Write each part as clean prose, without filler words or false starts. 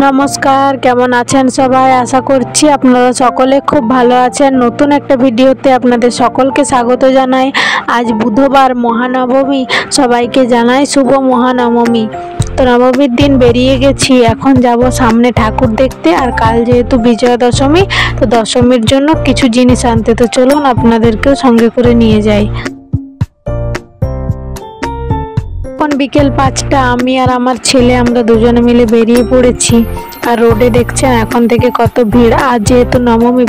নমস্কার, কেমন আছেন সবাই? আশা করছি আপনারা সকলে খুব ভালো আছেন। নতুন একটা ভিডিওতে আপনাদের সকলকে স্বাগত জানাই। আজ বুধবার, মহানবমী। সবাইকে জানাই শুভ মহানবমী। তো নবমীর দিন বেরিয়ে গেছি, এখন যাব সামনে ঠাকুর দেখতে। আর কাল যেহেতু বিজয়া দশমী, তো দশমীর জন্য কিছু জিনিস আনতে। তো চলুন আপনাদেরকেও সঙ্গে করে নিয়ে যাই। এখন বিকেল 5টা, আমি আর আমার ছেলে আমরা দুজনে মিলে বেরিয়ে পড়েছি। আর রোডে দেখছেন এখন থেকে কত ভিড়। আর যেহেতু নবমী,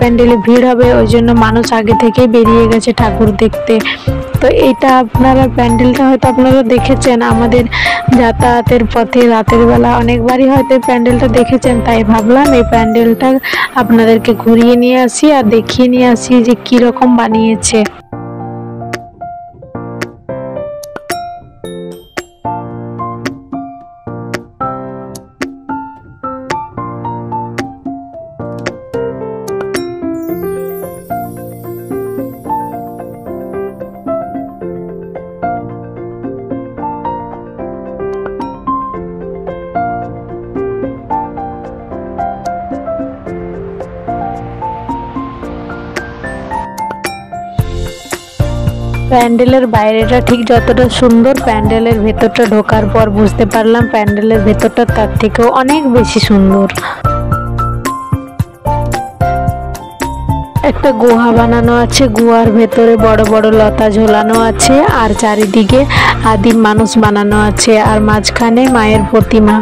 প্যান্ডেলে ভিড় হবে, ওই জন্য মানুষ আগে থেকেই বেরিয়ে গেছে ঠাকুর দেখতে। তো এটা আপনারা প্যান্ডেলটা হয়তো আপনারা দেখেছেন আমাদের যাতায়াতের পথে রাতের বেলা অনেকবারই হয়তো প্যান্ডেলটা দেখেছেন, তাই ভাবলাম এই প্যান্ডেলটা আপনাদেরকে ঘুরিয়ে নিয়ে আসি আর দেখিয়ে নিয়ে আসি যে কীরকম বানিয়েছে। প্যান্ডেলের বাইরেটা ঠিক যতটা সুন্দর, প্যান্ডেলের ভেতরটা ঢোকার পর বুঝতে পারলাম প্যান্ডেলের ভেতরটা তার থেকেও অনেক বেশি সুন্দর। একটা গুহা বানানো আছে, গুহার ভেতরে বড় বড় লতা ঝোলানো আছে, আর চারিদিকে আদিম মানুষ বানানো আছে, আর মাঝখানে মায়ের প্রতিমা।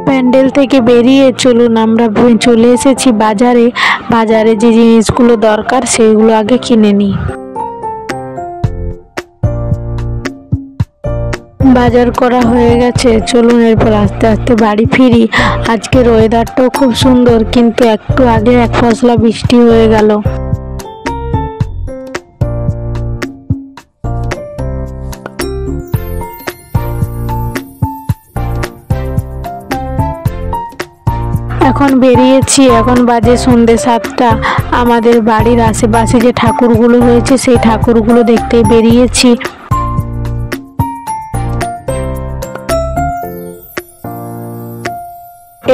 প্যান্ডেল থেকে বেরিয়ে চলুন আমরা চলে এসেছি বাজারে। বাজারে যে জিনিসগুলো দরকার সেগুলো আগে কিনে নিই। বাজার করা হয়ে গেছে, চলুন এরপর আস্তে আস্তে বাড়ি ফিরি। আজকের ওয়েদারটাও খুব সুন্দর, কিন্তু একটু আগে এক পশলা বৃষ্টি হয়ে গেল। এখন বেরিয়েছি, এখন বাজে সন্ধ্যে 7টা। আমাদের বাড়ির আশেপাশে যে ঠাকুরগুলো হয়েছে সেই ঠাকুরগুলো দেখতে বেরিয়েছি।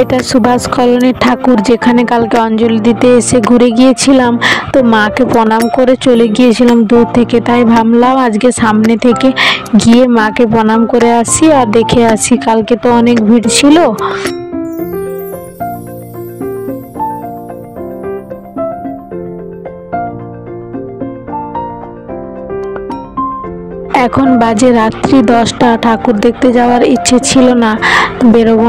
এটা সুভাষ কলোনির ঠাকুর, যেখানে কালকে অঞ্জলি দিতে এসে ঘুরে গিয়েছিলাম। তো মাকে প্রণাম করে চলে গিয়েছিলাম দূর থেকে, তাই ভাবলাম আজকে সামনে থেকে গিয়ে মাকে প্রণাম করে আসি আর দেখে আসি। কালকে তো অনেক ভিড় ছিল। এখন বাজে রাত্রি 10টা। ঠাকুর দেখতে যাওয়ার ইচ্ছে ছিল না, বেরোবো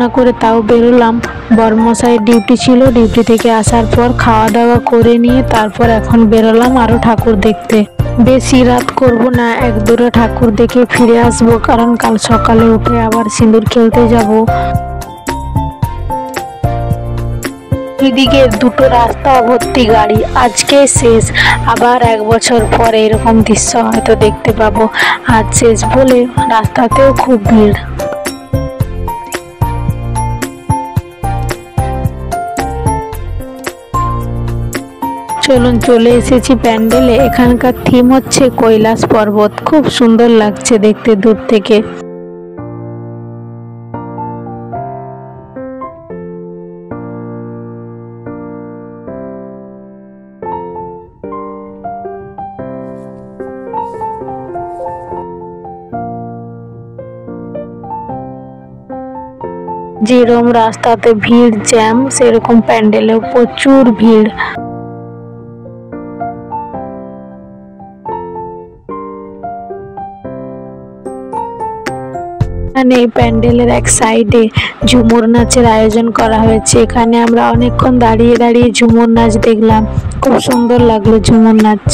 না করে তাও বেরোলাম। বরমশাইয়ের ডিউটি ছিল, ডিউটি থেকে আসার পর খাওয়া দাওয়া করে নিয়ে তারপর এখন বেরোলাম আরও ঠাকুর দেখতে। বেশি রাত করব না, 1-2টা ঠাকুর দেখে ফিরে আসবো, কারণ কাল সকালে উঠে আবার সিঁদুর খেলতে যাব। এদিকে দুটো রাস্তা ভর্তি গাড়ি, আজকে শেষ। আবার 1 বছর পরে এরকম দৃশ্য হয়তো দেখতে পাবো। আজ শেষ বলে রাস্তাতেও খুব ভিড়। চলুন চলে এসেছি প্যান্ডেলে। এখানকার থিম হচ্ছে কৈলাস পর্বত, খুব সুন্দর লাগছে দেখতে দূর থেকে। যেরকম রাস্তাতে ভিড় জ্যাম, সেরকম প্যান্ডেলেও প্রচুর ভিড়। এখানে প্যান্ডেলের এক সাইডে ঝুমুর নাচের আয়োজন করা হয়েছে। এখানে আমরা অনেকক্ষণ দাঁড়িয়ে দাঁড়িয়ে ঝুমুর নাচ দেখলাম, খুব সুন্দর লাগলো ঝুমুর নাচ।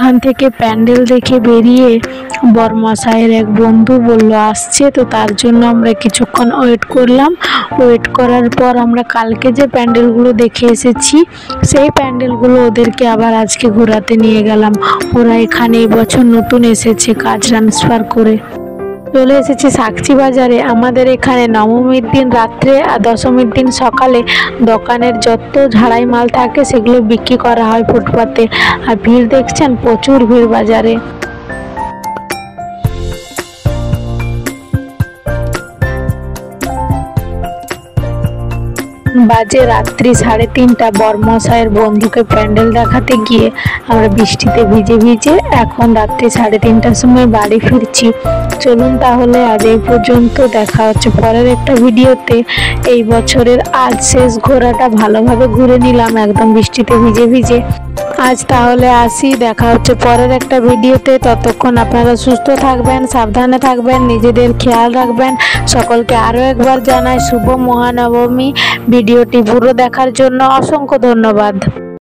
ওখান থেকে প্যান্ডেল দেখে বেরিয়ে বরমশাইয়ের এক বন্ধু বলল আসছে, তো তার জন্য আমরা কিছুক্ষণ ওয়েট করলাম। ওয়েট করার পর আমরা কালকে যে প্যান্ডেলগুলো দেখে এসেছি সেই প্যান্ডেলগুলো ওদেরকে আবার আজকে ঘোরাতে নিয়ে গেলাম। ওরা এখানে এবছর নতুন এসেছে কাজ ট্রান্সফার করে। চলে এসেছি সাকচি বাজারে। আমাদের এখানে নবমীর দিন রাত্রে আর দশমীর দিন সকালে দোকানের যত ঝাড়াই মাল থাকে সেগুলো বিক্রি করা হয় ফুটপাতে। আর ভিড় দেখছেন, প্রচুর ভিড় বাজারে। বাজে রাত্রি 3:30। বরমশাইয়ের বন্ধুকে প্যান্ডেল দেখাতে গিয়ে আমরা বৃষ্টিতে ভিজে ভিজে এখন রাত্রি 3:30টার সময় বাড়ি ফিরছি। চলুন তাহলে আজ এই পর্যন্ত, দেখা হচ্ছে পরের একটা ভিডিওতে। এই বছরের আজ শেষ ঘোরাটা ভালোভাবে ঘুরে নিলাম একদম বৃষ্টিতে ভিজে ভিজে। আজ তাহলে আসি, দেখা হচ্ছে পরের একটা ভিডিওতে। ততক্ষণ আপনারা সুস্থ থাকবেন, সাবধানে থাকবেন, নিজেদের খেয়াল রাখবেন। সকলকে আরও একবার জানাই শুভ মহানবমী। ভিডিওটি পুরো দেখার জন্য অসংখ্য ধন্যবাদ।